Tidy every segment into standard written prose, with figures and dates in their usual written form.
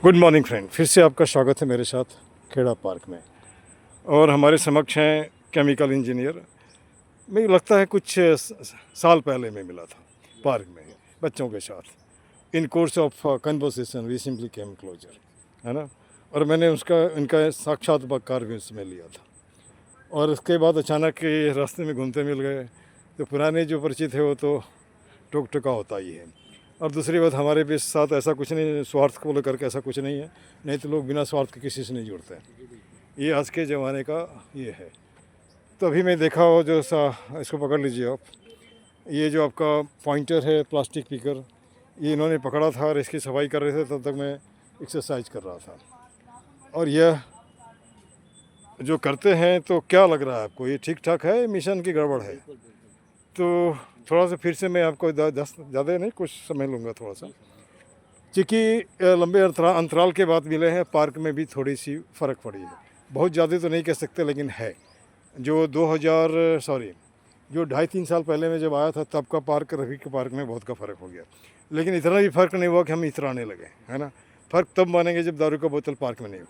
Good morning friend, फिर से आपका स्वागत है मेरे साथ खेड़ा पार्क में। और हमारे समक्ष हैं केमिकल इंजीनियर। मुझे लगता है कुछ साल पहले मैं मिला था पार्क में बच्चों के साथ। In course of conversation we simply came closer, है ना। और मैंने उसका इनका साक्षात्कार भी उसमें लिया था। और उसके बाद अचानक ये रास्ते में घूमते मिल गए, तो पुराने जो परिचित है वो तो टोक टोका होता ही है। और दूसरी बात, हमारे भी साथ ऐसा कुछ नहीं, स्वार्थ को लेकर के ऐसा कुछ नहीं है। नहीं तो लोग बिना स्वार्थ के किसी से नहीं जुड़ते हैं। ये आज के ज़माने का ये है। तो अभी मैं देखा हो जो इसको पकड़ लीजिए आप। ये जो आपका पॉइंटर है प्लास्टिक पीकर, ये इन्होंने पकड़ा था और इसकी सफाई कर रहे थे, तब तक मैं एक्सरसाइज कर रहा था। और यह जो करते हैं, तो क्या लग रहा है आपको, ये ठीक ठाक है, मिशन की गड़बड़ है? तो थोड़ा सा फिर से मैं आपको ज़्यादा नहीं, कुछ समय लूँगा थोड़ा सा, क्योंकि लंबे अंतराल के बाद मिले हैं। पार्क में भी थोड़ी सी फ़र्क पड़ी है, बहुत ज़्यादा तो नहीं कह सकते, लेकिन है। जो 2.5-3 साल पहले मैं जब आया था, तब का पार्क रफी के पार्क में बहुत का फ़र्क हो गया। लेकिन इतना भी फ़र्क नहीं हुआ कि हम इतराने लगे, है ना। फ़र्क तब मानेंगे जब दारू का बोतल पार्क में नहीं हो,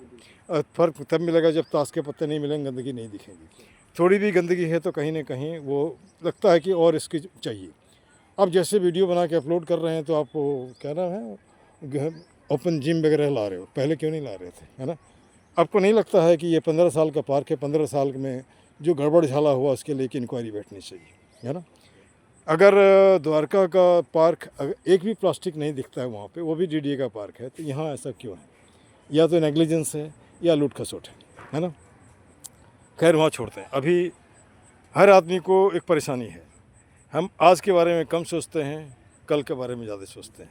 और फ़र्क तब मिलेगा जब ताश के पत्ते नहीं मिलेंगे, गंदगी नहीं दिखेंगी। थोड़ी भी गंदगी है तो कहीं ना कहीं वो लगता है कि और इसकी चाहिए। अब जैसे वीडियो बना के अपलोड कर रहे हैं, तो आप वो क्या नाम है, ओपन जिम वगैरह ला रहे हो, पहले क्यों नहीं ला रहे थे, है ना। आपको नहीं लगता है कि ये 15 साल का पार्क है, 15 साल में जो गड़बड़ झाला हुआ उसके लिए एक इंक्वायरी बैठनी चाहिए, है ना। अगर द्वारका का पार्क अगर एक भी प्लास्टिक नहीं दिखता है वहाँ पे, वो भी डीडीए का पार्क है, तो यहाँ ऐसा क्यों है? या तो नेग्लिजेंस है या लूट खसोट है ना। खैर, वहाँ छोड़ते हैं। अभी हर आदमी को एक परेशानी है। हम आज के बारे में कम सोचते हैं, कल के बारे में ज़्यादा सोचते हैं।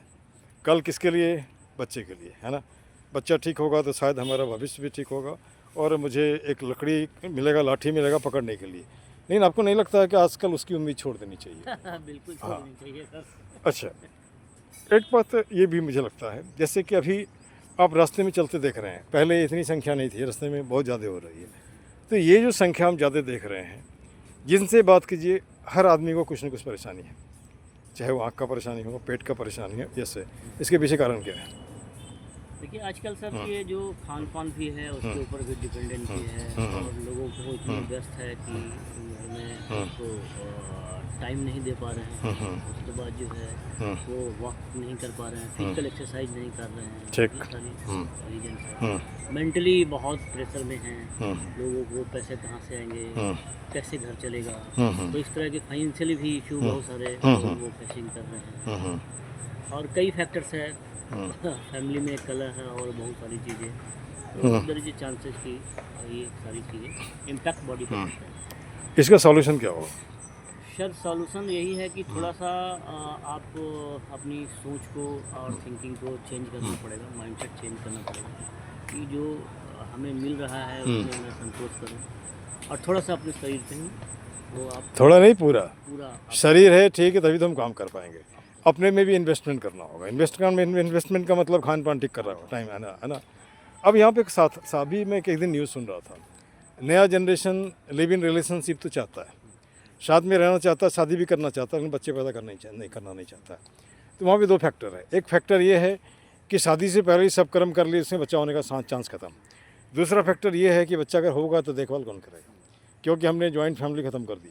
कल किसके लिए? बच्चे के लिए, है ना। बच्चा ठीक होगा तो शायद हमारा भविष्य भी ठीक होगा, और मुझे एक लकड़ी मिलेगा, लाठी मिलेगा पकड़ने के लिए। लेकिन आपको नहीं लगता है कि आजकल उसकी उम्मीद छोड़ देनी चाहिए? बिल्कुल हाँ। छोड़नी चाहिए सर। अच्छा, एक बात ये भी मुझे लगता है, जैसे कि अभी आप रास्ते में चलते देख रहे हैं, पहले इतनी संख्या नहीं थी, रास्ते में बहुत ज़्यादा हो रही है। तो ये जो संख्या हम ज़्यादा देख रहे हैं, जिनसे बात कीजिए, हर आदमी को कुछ न कुछ परेशानी है। चाहे वो आँख का परेशानी हो, पेट का परेशानी है, जैसे इसके पीछे कारण क्या है? देखिए आजकल सर ये जो खान पान भी है उसके ऊपर भी डिपेंडेंसी है, और लोगों को इतने व्यस्त है कि घर में उसको टाइम नहीं दे पा रहे हैं। उसके बाद जो है वो वॉक नहीं कर पा रहे हैं, फिजिकल एक्सरसाइज नहीं कर रहे हैं। ठीक। ये सारी रीजन है। मेंटली बहुत प्रेशर में हैं लोगों को, पैसे कहाँ से आएंगे, कैसे घर चलेगा। तो इस तरह के फाइनेंशियली भी इशू बहुत सारे लोग वो फेसिंग कर रहे हैं। और कई फैक्टर्स है, फैमिली में कलह है और बहुत सारी चीज़ें, तो देयर इज चांसेस कि ये सारी चीज़ें इम्पैक्ट बॉडी पर करते हैं। इसका सॉल्यूशन क्या होगा? सर सॉल्यूशन यही है कि थोड़ा सा आपको अपनी सोच को और थिंकिंग को चेंज करना पड़ेगा, माइंडसेट चेंज करना पड़ेगा कि जो हमें मिल रहा है उसमें मैं संतोष करूं, और थोड़ा सा अपने शरीर पे ही वो आप थोड़ा नहीं, पूरा पूरा शरीर है, ठीक है, तभी तो हम काम कर पाएंगे। अपने में भी इन्वेस्टमेंट करना होगा। इन्वेस्टमेंट का मतलब खान पान ठीक कर रहा होगा, टाइम, है ना। अब यहाँ पे एक साथ में एक दिन न्यूज़ सुन रहा था, नया जनरेशन लिव इन रिलेशनशिप तो चाहता है, साथ में रहना चाहता है, शादी भी करना चाहता है, लेकिन बच्चे पैदा करना नहीं चाहता है। तो वहाँ पे दो फैक्टर है। एक फैक्टर ये है कि शादी से पहले ही सब कर्म कर लिए, उसमें बच्चा होने का चांस खत्म। दूसरा फैक्टर ये है कि बच्चा अगर होगा तो देखभाल कौन करेगा, क्योंकि हमने जॉइंट फैमिली ख़त्म कर दी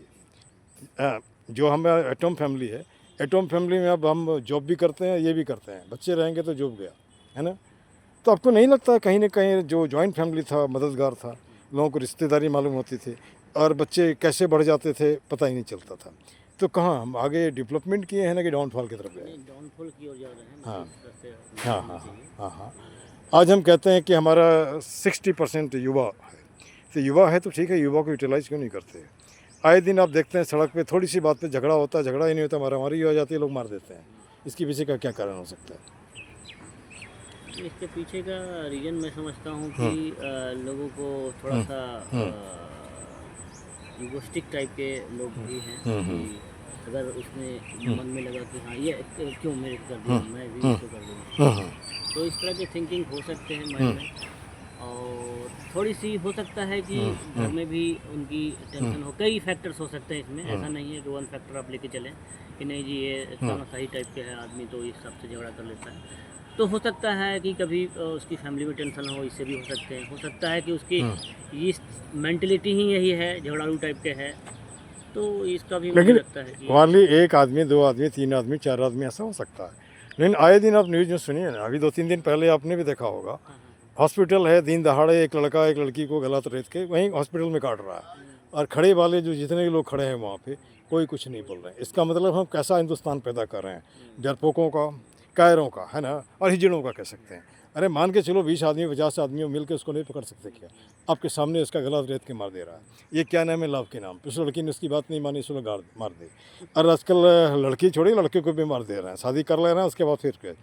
है। जो हम एटम फैमिली है, एटम फैमिली में अब हम जॉब भी करते हैं, ये भी करते हैं, बच्चे रहेंगे तो जॉब गया, है ना। तो आपको नहीं लगता कहीं ना कहीं जो जॉइंट फैमिली था मददगार था, लोगों को रिश्तेदारी मालूम होती थी, और बच्चे कैसे बढ़ जाते थे पता ही नहीं चलता था। तो कहाँ हम आगे डेवलपमेंट किए हैं ना कि डाउनफॉल की तरफ गए? डाउनफॉल की ओर जा रहे हैं। हाँ इस तरह से हाँ होना हाँ चाहिए। हाँ हाँ। आज हम कहते हैं कि हमारा 60% युवा है। तो युवा है तो ठीक है, युवा को यूटिलाइज क्यों नहीं करते? आए दिन आप देखते हैं सड़क पे थोड़ी सी बात पे झगड़ा होता है, झगड़ा ही नहीं होता, मारामारी हो जाती है, लोग मार देते हैं। इसके पीछे का क्या कारण हो सकता है? इसके पीछे का रीज़न मैं समझता हूँ कि लोगों को थोड़ा सा इगोस्टिक टाइप के लोग भी हैं कि अगर उसमें मन में लगा कि हाँ ये क्यों मेरे को कर दिया, मैं भी इसको कर दूँगा। तो इस तरह के थिंकिंग हो सकते हैं माइंड में। और थोड़ी सी हो सकता है कि घर में भी उनकी टेंशन हो, कई फैक्टर्स हो सकते हैं इसमें, ऐसा नहीं है कि वन फैक्टर आप लेके चलें कि नहीं जी ये तानाशाही टाइप के है आदमी तो इस हिसाब से झगड़ा कर लेता है। तो हो सकता है कि कभी उसकी फैमिली में टेंशन हो, इससे भी हो सकते हैं। हो सकता है कि उसकी ये मेंटलिटी ही यही है, झगड़ालू टाइप के है, तो इसका भी मुझे लेकिन लगता है कि वाली एक आदमी, दो आदमी, तीन आदमी, चार आदमी ऐसा हो सकता है। लेकिन आए दिन आप न्यूज़ में सुनिए ना, अभी 2-3 दिन पहले आपने भी देखा होगा, हाँ, हाँ, हॉस्पिटल है, दिन दहाड़े एक लड़का एक लड़की को गला रेत के वहीं हॉस्पिटल में काट रहा है, और खड़े वाले जो जितने भी लोग खड़े हैं वहाँ पे कोई कुछ नहीं बोल रहे हैं। इसका मतलब हम कैसा हिंदुस्तान पैदा कर रहे हैं, डरपोकों का, कायरों का, है ना, और हिजड़ों का कह सकते हैं। अरे मान के चलो 20 आदमी 50 आदमी मिल के उसको नहीं पकड़ सकते क्या? आपके सामने उसका गला रेत के मार दे रहा है। ये क्या नाम है? लव के नाम पे। उस लड़की ने उसकी बात नहीं मानी, उसको मार दी। और आजकल लड़की छोड़ी लड़के को भी मार दे रहे हैं, शादी कर ले रहे हैं उसके बाद फिर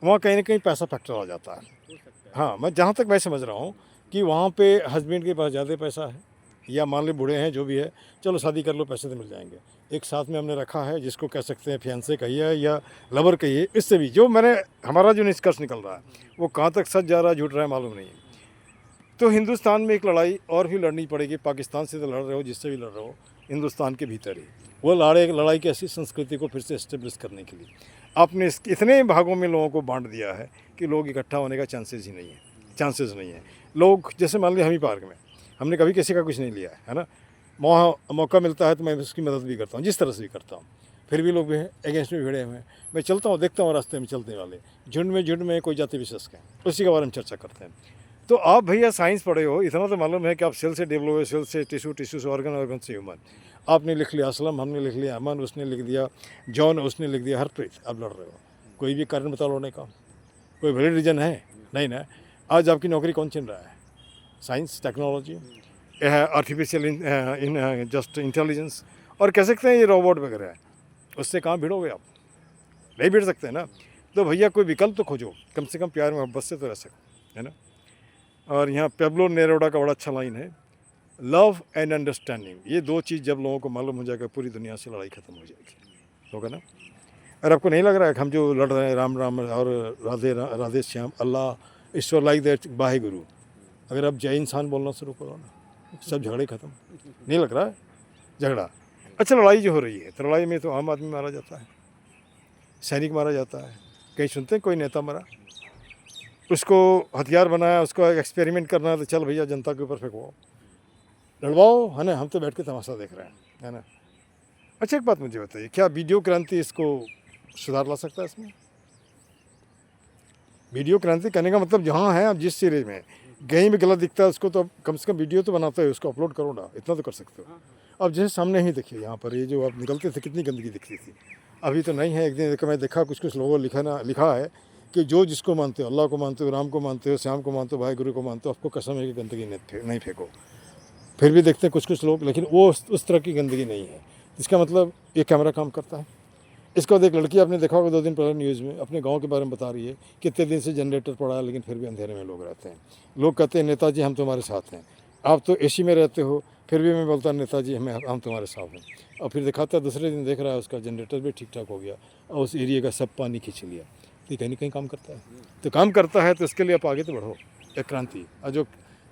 वहाँ कहीं ना कहीं पैसा फैक्टर आ जाता है। हो सकता है। हाँ, मैं जहाँ तक मैं समझ रहा हूँ कि वहाँ पे हस्बैंड के पास ज़्यादा पैसा है, या मान ली बूढ़े हैं जो भी है, चलो शादी कर लो, पैसे तो मिल जाएंगे। एक साथ में हमने रखा है जिसको कह सकते हैं फियांसे कहिए या लवर कहिए, इससे भी जो मैंने हमारा जो निष्कर्ष निकल रहा है वो कहाँ तक सच जा रहा है झूठ रहा है मालूम नहीं। तो हिंदुस्तान में एक लड़ाई और भी लड़नी पड़ेगी। पाकिस्तान से तो लड़ रहे हो, जिससे भी लड़ रहे हो, हिंदुस्तान के भीतर ही वो लड़ाई की ऐसी संस्कृति को फिर से इस्टेब्लिश करने के लिए आपने इतने भागों में लोगों को बांट दिया है कि लोग इकट्ठा होने का चांसेस नहीं है। लोग जैसे मान लिया हम ही पार्क में हमने कभी किसी का कुछ नहीं लिया है ना, मौका मिलता है तो मैं उसकी मदद भी करता हूँ, जिस तरह से भी करता हूँ। फिर भी लोग भी अगेंस्ट में भिड़े हुए हैं। मैं चलता हूँ, देखता हूँ रास्ते में चलने वाले झुंड में कोई जाति विशेष का, उसी के बारे में चर्चा करते हैं। तो आप भैया साइंस पढ़े हो, इतना तो मालूम है कि आप सेल से डेवलप हुए, सेल से टिश्यू से ऑर्गन से ह्यूमन। आपने लिख लिया असलम, हमने लिख लिया अमन, उसने लिख दिया जॉन, उसने लिख दिया हरप्रीत। आप लड़ रहे हो, कोई भी कारण बता लड़ने का? कोई वैलिड रीजन है? नहीं ना। आज आपकी नौकरी कौन छीन रहा है? Science, technology, artificial in just intelligence, और कह सकते हैं ये रोबोट वगैरह है। उससे कहाँ भिड़ोगे आप? नहीं भिड़ सकते ना। तो भैया कोई विकल्प तो खोजो, कम से कम प्यार मोहब्बत से तो रह सको, है ना। और यहाँ पेब्लो नेरोडा का बड़ा अच्छा लाइन है, लव एंड अंडरस्टैंडिंग। ये दो चीज़ जब लोगों को मालूम हो जाएगा, पूरी दुनिया से लड़ाई ख़त्म हो जाएगी, होगा ना। और आपको नहीं लग रहा है कि हम जो लड़ रहे हैं राम राम और राधे श्याम, अल्लाह ईश्वर, लाइक दैट, वाहे गुरु, अगर आप जय इंसान बोलना शुरू करो ना, सब झगड़े ख़त्म। नहीं लग रहा है झगड़ा? अच्छा, लड़ाई जो हो रही है, तो लड़ाई में तो आम आदमी मारा जाता है, सैनिक मारा जाता है। कहीं सुनते हैं कोई नेता मरा? उसको हथियार बनाया, उसको एक्सपेरिमेंट करना है तो चल भैया जनता के ऊपर फेंकवाओ, लड़वाओ, है ना। हम तो बैठ के तमाशा देख रहे हैं, है ना। अच्छा, एक बात मुझे बताइए, क्या वीडियो क्रांति इसको सुधार ला सकता है? इसमें वीडियो क्रांति करने का मतलब जहाँ है आप जिस सीरीज में कहीं भी गलत दिखता है उसको तो कम से कम वीडियो तो बनाते हो, उसको अपलोड करो ना, इतना तो कर सकते हो। अब जैसे सामने ही देखिए, यहाँ पर ये जो आप निकलते थे कितनी गंदगी दिखती थी, अभी तो नहीं है। एक दिन मैं देखा कुछ लोगों लिखा है कि जो जिसको मानते हो, अल्लाह को मानते हो, राम को मानते हो, श्याम को मानते हो, भाई गुरु को मानते हो, आपको कसम है कि गंदगी नहीं फेंको। फिर भी देखते हैं कुछ लोग, लेकिन वो उस तरह की गंदगी नहीं है। इसका मतलब ये कैमरा काम करता है। इसके बाद एक लड़की आपने देखा होगा 2 दिन पहले न्यूज़ में, अपने गांव के बारे में बता रही है, कितने दिन से जनरेटर पड़ा है लेकिन फिर भी अंधेरे में लोग रहते हैं। लोग कहते हैं नेताजी हम तुम्हारे साथ हैं, आप तो एसी में रहते हो, फिर भी मैं बोलता नेताजी हम तुम्हारे साथ हैं। और फिर दिखाता है दूसरे दिन देख रहा है उसका जनरेटर भी ठीक ठाक हो गया और उस एरिया का सब पानी खींच लिया। तो कहीं ना कहीं काम करता है, तो काम करता है तो इसके लिए आप आगे तो बढ़ो, एक क्रांति। और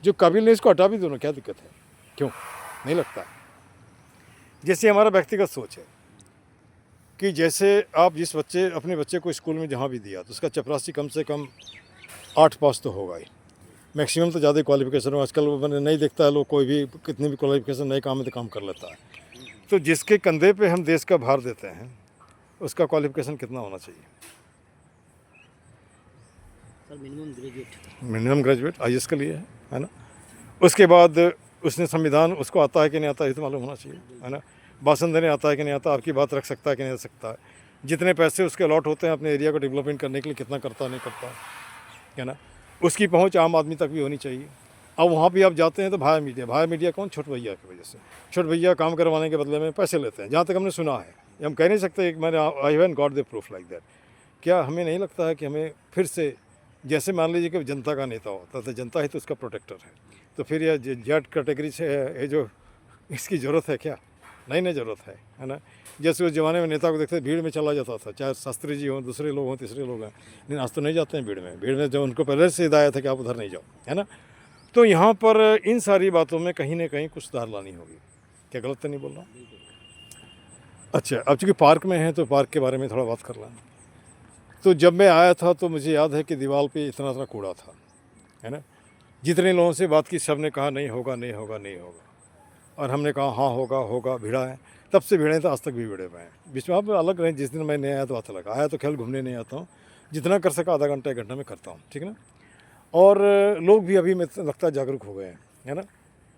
जो काबिल नहीं इसको हटा भी दो ना, क्या दिक्कत है? क्यों नहीं लगता? जैसे हमारा व्यक्तिगत सोच है कि जैसे आप अपने बच्चे को स्कूल में जहाँ भी दिया तो उसका चपरासी कम से कम 8 पास तो होगा ही, मैक्सिमम तो ज़्यादा क्वालिफिकेशन हो। आजकल मैंने नहीं देखता है लोग, कोई भी कितनी भी क्वालिफिकेशन नए काम में तो काम कर लेता है। तो जिसके कंधे पे हम देश का भार देते हैं उसका क्वालिफिकेशन कितना होना चाहिए? सर मिनिमम ग्रेजुएट IAS के लिए है ना। उसके बाद उसने संविधान उसको आता है कि नहीं आता ये तो मालूम होना चाहिए, है ना। भाषण देने आता है कि नहीं आता, आपकी बात रख सकता है कि नहीं रख सकता है, जितने पैसे उसके अलॉट होते हैं अपने एरिया को डेवलपमेंट करने के लिए कितना करता नहीं करता है ना। उसकी पहुंच आम आदमी तक भी होनी चाहिए। अब वहाँ भी आप जाते हैं तो भाई मीडिया कौन? छोट भैया की वजह से। छोट भैया काम करवाने के बदले में पैसे लेते हैं, जहाँ तक हमने सुना है। हम कह नहीं सकते, मैंने I haven't got the proof like that. क्या हमें नहीं लगता है कि हमें फिर से, जैसे मान लीजिए कि जनता का नेता होता तो जनता ही तो उसका प्रोटेक्टर है, तो फिर यह जेड कैटेगरी से है ये जो, इसकी ज़रूरत है क्या? नहीं ज़रूरत है ना। जैसे उस ज़माने में नेता को देखते भीड़ में चला जाता था, चाहे शास्त्री जी हों, दूसरे लोग हों, तीसरे लोग हैं, लेकिन आज तो नहीं जाते हैं भीड़ में। जब उनको पहले से हिदायत है कि आप उधर नहीं जाओ, है ना। तो यहाँ पर इन सारी बातों में कहीं ना कहीं कुछ सुधार लानी होगी। क्या गलत तो नहीं बोल रहा? अच्छा, अब चूँकि पार्क में हैं तो पार्क के बारे में थोड़ा बात कर लें। तो जब मैं आया था तो मुझे याद है कि दीवार पे इतना इतना कूड़ा था, है ना। जितने लोगों से बात की सब ने कहा नहीं होगा नहीं होगा नहीं होगा, और हमने कहा हाँ होगा होगा, भिड़ा है। तब से भिड़े तो आज तक भी भिड़े हुए हैं। बीच में आप अलग रहें, जिस दिन मैं नहीं आया तो आता लगा, आया तो खेल घूमने नहीं आता हूँ, जितना कर सका आधा घंटा 1 घंटा में करता हूँ, ठीक है ना। और लोग भी अभी में लगता है जागरूक हो गए हैं, है ना।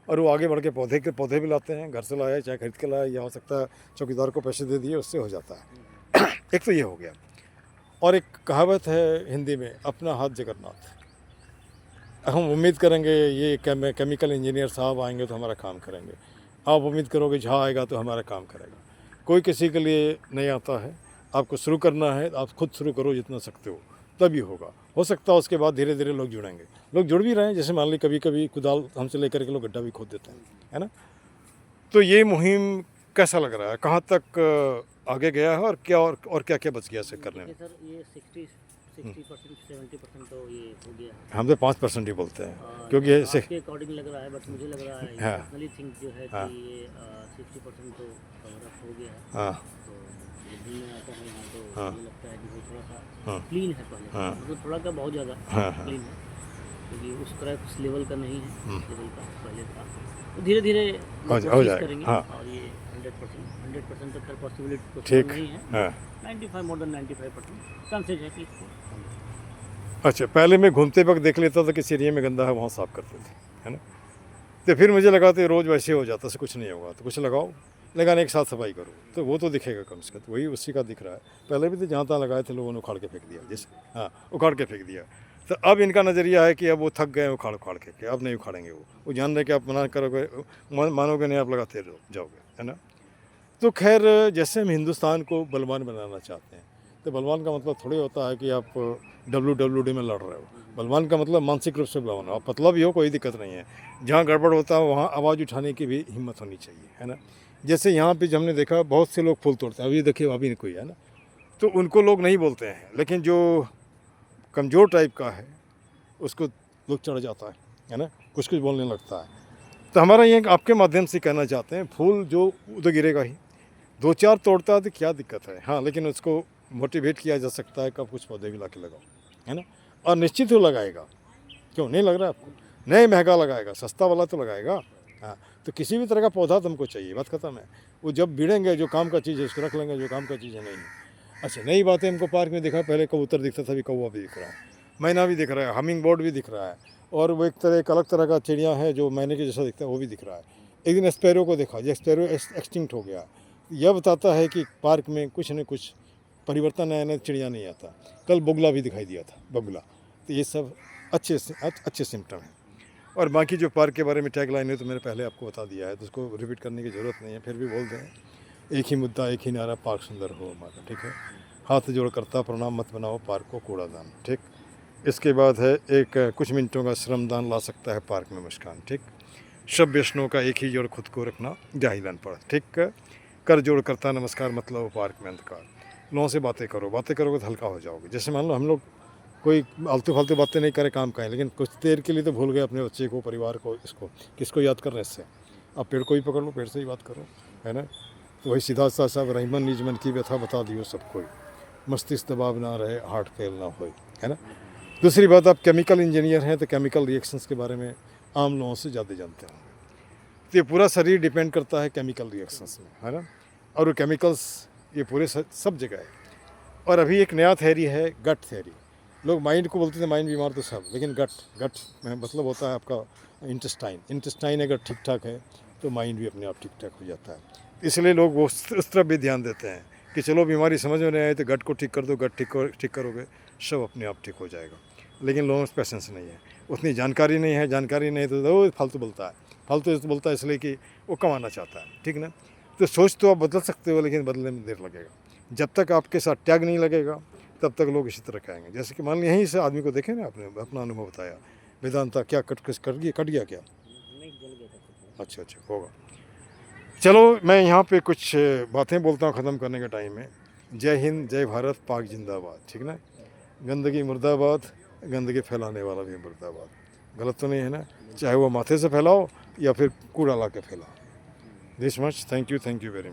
और वो आगे बढ़ के पौधे भी लाते हैं, घर से लाया चाहे खरीद के लाया, या हो सकता है चौकीदार को पैसे दे दिए, उससे हो जाता है। एक तो ये हो गया। और एक कहावत है हिंदी में, अपना हाथ जगन्नाथ। हम उम्मीद करेंगे ये केमिकल इंजीनियर साहब आएंगे तो हमारा काम करेंगे, आप उम्मीद करोगे झा आएगा तो हमारा काम करेगा। कोई किसी के लिए नहीं आता है। आपको शुरू करना है, आप खुद शुरू करो जितना सकते हो, तभी होगा। हो सकता है उसके बाद धीरे धीरे लोग जुड़ेंगे, लोग जुड़ भी रहे हैं। जैसे मान ली कभी कभी कुदाल हमसे लेकर के लोग गड्ढा भी खोद देते हैं, है ना। तो ये मुहिम कैसा लग रहा है, कहाँ तक आगे गया है, और क्या क्या बच गया इसे करने में? देखिए सर, ये 60% 70% तो ये हो गया है। हम तो 5% ही बोलते हैं, और क्योंकि ऐसे आपके अकॉर्डिंग लग रहा है, बट मुझे लग रहा है हाँ। पर्सनली थिंक जो है हाँ। कि ये 60% तो कवर अप हो गया है। हाँ तो जब भी मैं आता हूँ यहाँ तो हाँ। मुझे लगता है कि वो थोड़ा सा हाँ क्लीन है पहले, हाँ। मतलब थोड़ा का बहुत ज़्यादा हाँ हाँ। क्लीन है, क्योंकि उस तरह उस लेवल का नहीं है लेवल का पहले था। तो धीरे धीरे हो कोशिश जाएगा। करेंगे। हाँ। और ये 100% तक का पॉसिबिलिटी ठीक। नहीं है। हाँ। 95 मोर देन 95% चांसेज है कि इसको। अच्छा, पहले मैं घूमते वक्त देख लेता था किसी एरिया में गंदा है, वहाँ साफ़ करते थे, है ना। तो फिर मुझे लगा तो रोज़ वैसे हो जाता, से कुछ नहीं होगा, तो कुछ लगाओ, लगाने के साथ सफाई करो, तो वो तो दिखेगा कम से कम। तो वही उसी का दिख रहा है। पहले भी तो जहाँ तहाँ लगाए थे लोगों ने उखाड़ के फेंक दिया, जैसे हाँ उखाड़ के फेंक दिया। तो अब इनका नज़रिया है कि अब वो थक गए उखाड़ उखाड़ के, अब नहीं उखाड़ेंगे। वो जान रहे कि आप मना करोगे, मानोगे नहीं, आप लगाते जाओगे, है ना। तो खैर, जैसे हम हिंदुस्तान को बलवान बनाना चाहते हैं, तो बलवान का मतलब थोड़ी होता है कि आप WWD में लड़ रहे हो। बलवान का मतलब मानसिक रूप से बलवान हो। आप पतला भी हो, कोई दिक्कत नहीं है। जहाँ गड़बड़ होता है वहाँ आवाज़ उठाने की भी हिम्मत होनी चाहिए, है ना। जैसे यहाँ पे हमने देखा बहुत से लोग फूल तोड़ते हैं, अभी देखिए अभी कोई है ना, तो उनको लोग नहीं बोलते हैं, लेकिन जो कमज़ोर टाइप का है उसको लोग चढ़ जाता है ना, कुछ कुछ बोलने लगता है। तो हमारा ये आपके माध्यम से कहना चाहते हैं, फूल जो उधर गिरेगा ही, 2-4 तोड़ता है तो क्या दिक्कत है। हाँ, लेकिन उसको मोटिवेट किया जा सकता है, कब कुछ पौधे भी ला के लगाओ, है ना। और निश्चित ही लगाएगा, क्यों नहीं लग रहा है आपको? नहीं महंगा लगाएगा, सस्ता वाला तो लगाएगा। हाँ, तो किसी भी तरह का पौधा तुमको चाहिए, बात खत्म है। वो जब भिड़ेंगे, जो काम का चीज़ है उसको रख लेंगे, जो काम का चीज़ है नहीं। अच्छा, नई बात है, हमको पार्क में दिखा, पहले कबूतर दिखता था, अभी कौवा भी दिख रहा है, मैना भी दिख रहा है, हमिंग बर्ड भी दिख रहा है, और वो एक अलग तरह का चिड़िया है जो मैने के जैसा दिखता है, वो भी दिख रहा है। एक दिन स्पैरो को देखा, जो स्पैरो एक्सटिंक्ट हो गया। यह बताता है कि पार्क में कुछ न कुछ परिवर्तन आया, न चिड़िया नहीं आता। कल बगुला भी दिखाई दिया था, बगुला। तो ये सब अच्छे सिम्टम हैं। और बाकी जो पार्क के बारे में टैगलाइन है तो मैंने पहले आपको बता दिया है, तो उसको रिपीट करने की ज़रूरत नहीं है, फिर भी बोल दें। एक ही मुद्दा, एक ही नारा, पार्क सुंदर हो हमारा, ठीक है। हाथ जोड़ करता प्रणाम, मत बनाओ पार्क को कूड़ादान, ठीक। इसके बाद है, एक कुछ मिनटों का श्रमदान ला सकता है पार्क में मुस्कान, ठीक। सब वैष्णव का एक ही जोड़, खुद को रखना जाहिलान पड़, ठीक। कर जोड़ करता नमस्कार, मतलब पार्क में अंधकार। लोगों से बातें करोगे तो हल्का हो जाओगे। जैसे मान लो हम लोग कोई आलतू फालतू बातें नहीं करें, काम करें, लेकिन कुछ देर के लिए तो भूल गए अपने बच्चे को, परिवार को, इसको किसको याद करने से। आप पेड़ को ही पकड़ लो, पेड़ से ही बात करो, है ना। तो वही सीधा सा सब रहीमन निज मन की व्यथा बता दियो सबको, मस्तिष्क दबाव ना रहे, हार्ट फेल ना हो, है ना। दूसरी बात, आप केमिकल इंजीनियर हैं तो केमिकल रिएक्शंस के बारे में आम लोगों से ज़्यादा जानते हैं। तो ये पूरा शरीर डिपेंड करता है केमिकल रिएक्शंस में, है ना। और वो केमिकल्स ये पूरे सब जगह है। और अभी एक नया थ्योरी है, गट थ्योरी। लोग माइंड को बोलते थे माइंड बीमार तो सब, लेकिन गट में मतलब होता है आपका इंटेस्टाइन अगर ठीक ठाक है तो माइंड भी अपने आप ठीक ठाक हो जाता है। इसलिए लोग वो उस तरफ भी ध्यान देते हैं कि चलो बीमारी समझ में नहीं आए तो गट को ठीक कर दो, गट ठीक करोगे सब अपने आप ठीक हो जाएगा। लेकिन लोगों में पेशेंस नहीं है, उतनी जानकारी नहीं है। जानकारी नहीं तो वो फालतू बोलता है इसलिए कि वो कमाना चाहता है, ठीक ना। तो सोच तो आप बदल सकते हो, लेकिन बदलने में देर लगेगा। जब तक आपके साथ टैग नहीं लगेगा तब तक लोग इसी तरह कहेंगे। जैसे कि मान लीजिए यहीं से आदमी को देखें ना, आपने अपना अनुभव बताया, वेदांता क्या कट गया क्या? नहीं, जल गया था। अच्छा होगा। चलो, मैं यहाँ पे कुछ बातें बोलता हूँ ख़त्म करने के टाइम में। जय हिंद, जय भारत, पाक जिंदाबाद, ठीक ना। गंदगी मुर्दाबाद, गंदगी फैलाने वाला भी मुर्दाबाद। गलत तो नहीं है ना, चाहे वो माथे से फैलाओ या फिर कूड़ा ला के फैलाओ। This much, thank you very much.